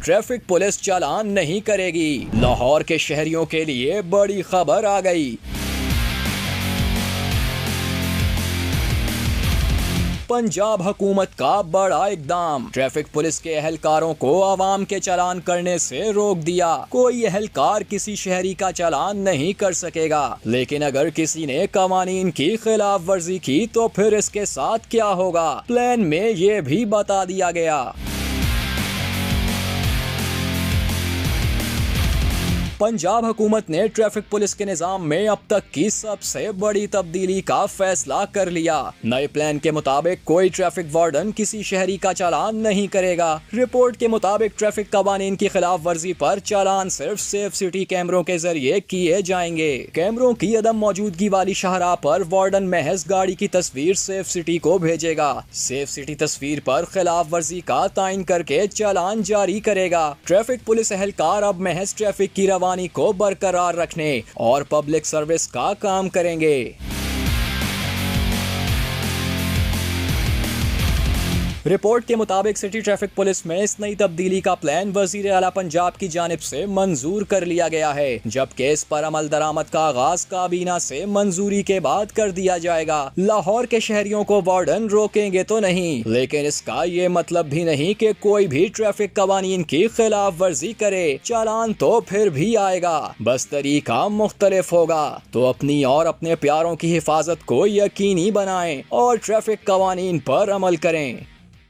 Traffic police चालान नहीं करेगी। लाहौर के शहरियों के लिए बड़ी खबर आ गई। पंजाब हुकूमत का बड़ा इकदाम, ट्रैफिक पुलिस के एहलकारों को आवाम के चालान करने से रोक दिया। कोई एहलकार किसी शहरी का चालान नहीं कर सकेगा, लेकिन अगर किसी ने कवानीन की खिलाफ वर्जी की तो फिर इसके साथ क्या होगा, प्लान में ये भी बता दिया गया। पंजाब हुकूमत ने ट्रैफिक पुलिस के निजाम में अब तक की सबसे बड़ी तब्दीली का फैसला कर लिया। नए प्लान के मुताबिक कोई ट्रैफिक वार्डन किसी शहरी का चालान नहीं करेगा। रिपोर्ट के मुताबिक ट्रैफिक कवानीन की खिलाफ वर्जी पर चालान सिर्फ सेफ सिटी कैमरों के जरिए किए जाएंगे। कैमरों की अदम मौजूदगी वाली शाहराह पर वार्डन महज गाड़ी की तस्वीर सेफ सिटी को भेजेगा। सेफ सिटी तस्वीर पर खिलाफ वर्जी का तायन करके चालान जारी करेगा। ट्रैफिक पुलिस एहलकार अब महज ट्रैफिक की रवानी को बरकरार रखने और पब्लिक सर्विस का काम करेंगे। रिपोर्ट के मुताबिक सिटी ट्रैफिक पुलिस में इस नई तब्दीली का प्लान वजीर आला पंजाब की जानिब से मंजूर कर लिया गया है, जबकि इस पर अमल दरामद का आगाज काबीना से मंजूरी के बाद कर दिया जाएगा। लाहौर के शहरियों को वार्डन रोकेंगे तो नहीं, लेकिन इसका ये मतलब भी नहीं कि कोई भी ट्रैफिक कवानीन की खिलाफ वर्जी करे, चालान तो फिर भी आएगा, बस तरीका मुख्तलिफ होगा। तो अपनी और अपने प्यारों की हिफाजत को यकीनी बनाएं और ट्रैफिक कवानीन पर अमल करें।